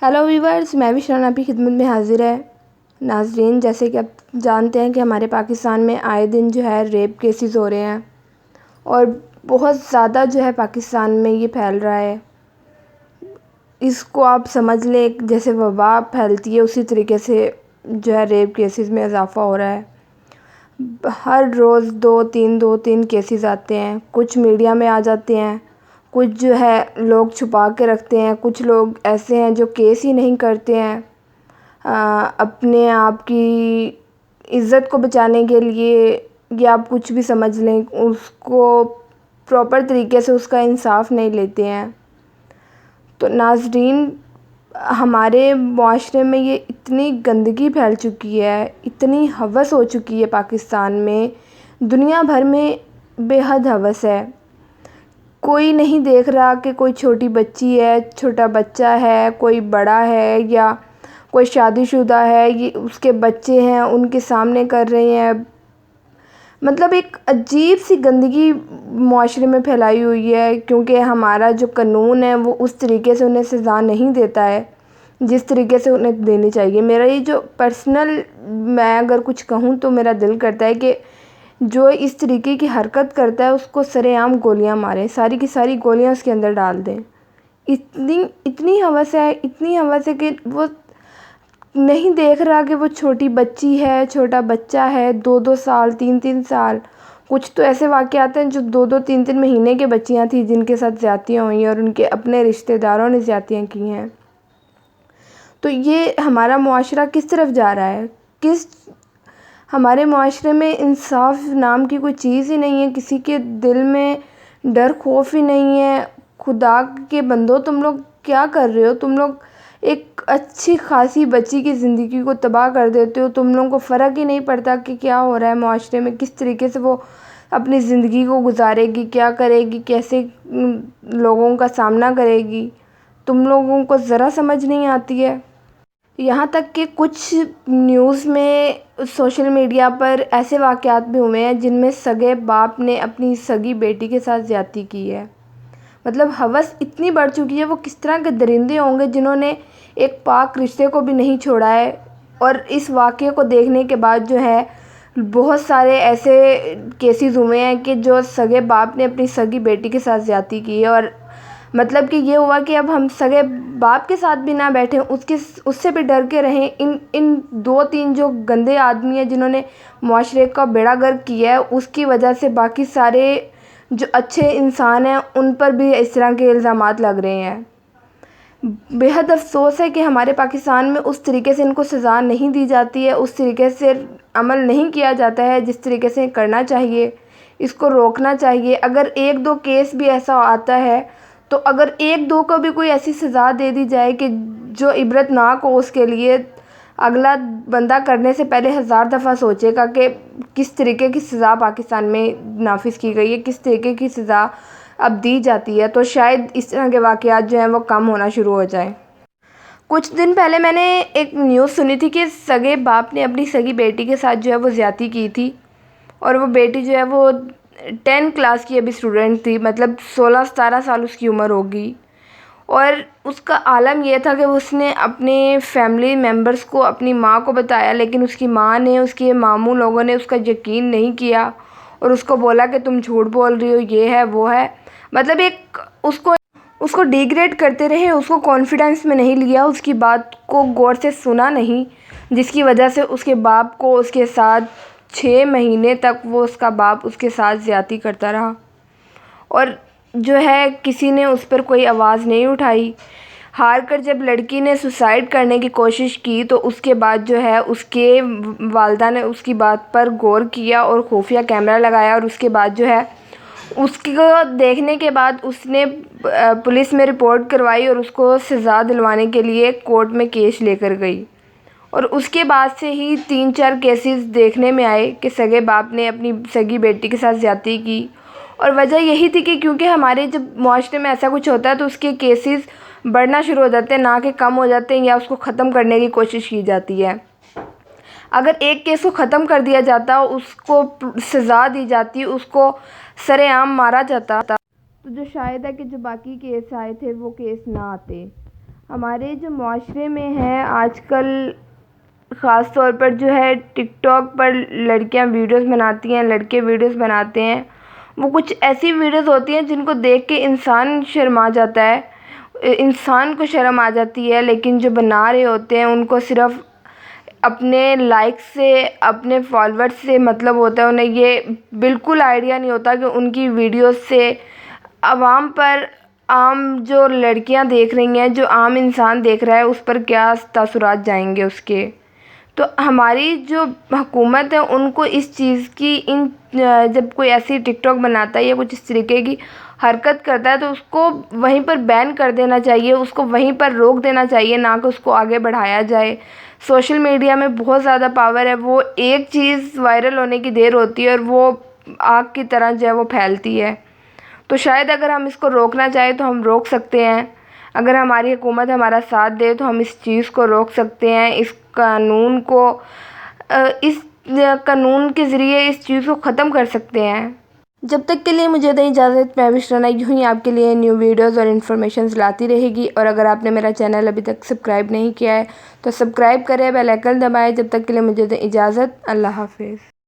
Hello viewers, मैं भी शरण आपकी खिदमत में हाज़िर है। नाज़रीन, जैसे कि आप जानते हैं कि हमारे पाकिस्तान में आए दिन जो है रेप केसेस हो रहे हैं और बहुत ज़्यादा जो है पाकिस्तान में ये फैल रहा है। इसको आप समझ लें, जैसे वबा फैलती है उसी तरीके से जो है रेप केसेस में इजाफ़ा हो रहा है। हर रोज़ दो तीन केसेस आते हैं, कुछ मीडिया में आ जाते हैं, कुछ जो है लोग छुपा के रखते हैं, कुछ लोग ऐसे हैं जो केस ही नहीं करते हैं। अपने आप की इज़्ज़त को बचाने के लिए, या आप कुछ भी समझ लें, उसको प्रॉपर तरीके से उसका इंसाफ नहीं लेते हैं। तो नाज़रीन, हमारे मुआशरे में ये इतनी गंदगी फैल चुकी है, इतनी हवस हो चुकी है पाकिस्तान में, दुनिया भर में बेहद हवस है। कोई नहीं देख रहा कि कोई छोटी बच्ची है, छोटा बच्चा है, कोई बड़ा है या कोई शादीशुदा है, ये उसके बच्चे हैं, उनके सामने कर रहे हैं। मतलब एक अजीब सी गंदगी मुआशरे में फैलाई हुई है, क्योंकि हमारा जो कानून है वो उस तरीके से उन्हें सज़ा नहीं देता है जिस तरीके से उन्हें देनी चाहिए। मेरा ये जो पर्सनल, मैं अगर कुछ कहूँ तो मेरा दिल करता है कि जो इस तरीके की हरकत करता है उसको सरेआम गोलियां मारें, सारी की सारी गोलियां उसके अंदर डाल दें। इतनी हवस है, इतनी हवस है कि वो नहीं देख रहा कि वो छोटी बच्ची है, छोटा बच्चा है, 2-2 साल, 3-3 साल। कुछ तो ऐसे वाक़यात हैं जो 2-2 3-3 महीने की बच्चियां थी जिनके साथ ज़्यादतियाँ हुई और उनके अपने रिश्तेदारों ने ज़्यादतियाँ की हैं। तो ये हमारा मुआशरा किस तरफ जा रहा है? हमारे मुआशरे में इंसाफ नाम की कोई चीज़ ही नहीं है, किसी के दिल में डर खौफ ही नहीं है। खुदा के बंदो, तुम लोग क्या कर रहे हो? तुम लोग एक अच्छी खासी बच्ची की ज़िंदगी को तबाह कर देते हो। तुम लोगों को फ़र्क ही नहीं पड़ता कि क्या हो रहा है मुआशरे में, किस तरीके से वो अपनी ज़िंदगी को गुजारेगी, क्या करेगी, कैसे लोगों का सामना करेगी। तुम लोगों को ज़रा समझ नहीं आती है। यहाँ तक कि कुछ न्यूज़ में, सोशल मीडिया पर ऐसे वाक़यात भी हुए हैं जिनमें सगे बाप ने अपनी सगी बेटी के साथ ज़्यादती की है। मतलब हवस इतनी बढ़ चुकी है, वो किस तरह के दरिंदे होंगे जिन्होंने एक पाक रिश्ते को भी नहीं छोड़ा है। और इस वाक़ये को देखने के बाद जो है बहुत सारे ऐसे केसेस हुए हैं कि जो सगे बाप ने अपनी सगी बेटी के साथ ज़्यादती की है। और मतलब कि ये हुआ कि अब हम सगे बाप के साथ भी ना बैठें, उससे भी डर के रहें। इन 2-3 जो गंदे आदमी हैं जिन्होंने मुआशरे का बेड़ा गर्क किया है, उसकी वजह से बाकी सारे जो अच्छे इंसान हैं उन पर भी इस तरह के इल्ज़ामात लग रहे हैं। बेहद अफ़सोस है कि हमारे पाकिस्तान में उस तरीके से इनको सज़ा नहीं दी जाती है, उस तरीके से अमल नहीं किया जाता है जिस तरीके से करना चाहिए। इसको रोकना चाहिए। अगर 1-2 केस भी ऐसा आता है तो अगर 1-2 को भी कोई ऐसी सज़ा दे दी जाए कि जो इबरतनाक हो, उसके लिए अगला बंदा करने से पहले 1000 दफ़ा सोचेगा कि किस तरीके की सज़ा पाकिस्तान में नाफिज की गई है, किस तरीके की सज़ा अब दी जाती है, तो शायद इस तरह के वाक़यात जो हैं वो कम होना शुरू हो जाए। कुछ दिन पहले मैंने एक न्यूज़ सुनी थी कि सगे बाप ने अपनी सगी बेटी के साथ जो है वो ज़्यादती की थी। और वो बेटी जो है वो 10 क्लास की अभी स्टूडेंट थी, मतलब 16-17 साल उसकी उम्र होगी। और उसका आलम यह था कि उसने अपने फैमिली मेम्बर्स को, अपनी माँ को बताया, लेकिन उसकी माँ ने, उसके मामू लोगों ने उसका यकीन नहीं किया और उसको बोला कि तुम झूठ बोल रही हो, ये है वो है। मतलब एक उसको डिग्रेड करते रहे, उसको कॉन्फिडेंस में नहीं लिया, उसकी बात को गौर से सुना नहीं, जिसकी वजह से उसके बाप को उसके साथ 6 महीने तक वो उसका बाप उसके साथ ज़्यादती करता रहा। और जो है किसी ने उस पर कोई आवाज़ नहीं उठाई। हार कर जब लड़की ने सुसाइड करने की कोशिश की तो उसके बाद जो है उसके वालिदा ने उसकी बात पर गौर किया और खुफिया कैमरा लगाया। और उसके बाद जो है उसको देखने के बाद उसने पुलिस में रिपोर्ट करवाई और उसको सज़ा दिलवाने के लिए कोर्ट में केस लेकर गई। और उसके बाद से ही 3-4 केसेस देखने में आए कि सगे बाप ने अपनी सगी बेटी के साथ ज़्यादती की। और वजह यही थी कि क्योंकि हमारे जब मुआशरे में ऐसा कुछ होता है तो उसके केसेस बढ़ना शुरू हो जाते हैं, ना कि कम हो जाते हैं, या उसको ख़त्म करने की कोशिश की जाती है। अगर एक केस को ख़त्म कर दिया जाता, उसको सज़ा दी जाती, उसको सरेआम मारा जाता, तो जो शायद है कि जो बाकी केस आए थे वो केस ना आते। ہمارے جو معاشرے میں ہے آج کل خاص طور پر جو ہے ٹک ٹاک پر لڑکیاں ویڈیوز بناتی ہیں، لڑکے ویڈیوز بناتے ہیں. وہ کچھ ایسی ویڈیوز ہوتی ہیں جن کو دیکھ کے انسان شرما جاتا ہے، انسان کو شرم آ جاتی ہے، لیکن جو بنا رہے ہوتے ہیں ان کو صرف اپنے لائک سے، اپنے فالوورز سے مطلب ہوتا ہے. انہیں یہ بالکل آئیڈیا نہیں ہوتا کہ ان کی ویڈیوز سے عوام پر، عام جو لڑکیاں دیکھ رہی ہیں، جو عام انسان دیکھ رہا ہے، اس پر کیا تاثرات جائیں گے اس کے. تو ہماری جو حکومت ہے ان کو اس چیز کی جب کوئی ایسی ٹک ٹاک بناتا ہے یا کچھ اس طریقے کی حرکت کرتا ہے تو اس کو وہیں پر بین کر دینا چاہیے، اس کو وہیں پر روک دینا چاہیے، نہ کہ اس کو آگے بڑھایا جائے. سوشل میڈیا میں بہت زیادہ پاور ہے، وہ ایک چیز وائرل ہونے کی دیر ہوتی ہے اور وہ آگ کی طرح جو ہے وہ پھیلتی ہے. تو شاید اگر ہم اس کو روکنا چاہیں تو ہم روک سکتے ہیں. اگر ہماری حکومت ہمارا ساتھ دے تو ہم اس چیز کو روک سکتے ہیں، اس قانون کے ذریعے اس چیز کو ختم کر سکتے ہیں. جب تک کے لیے مجھے دیں اجازت. میں بشرا یوں ہی آپ کے لیے نیو ویڈیوز اور انفارمیشنز لاتی رہے گی. اور اگر آپ نے میرا چینل ابھی تک سبسکرائب نہیں کیا ہے تو سبسکرائب کریں، بیل آئیکن دبائیں. جب تک کے لیے مجھے دیں اجازت. اللہ حافظ.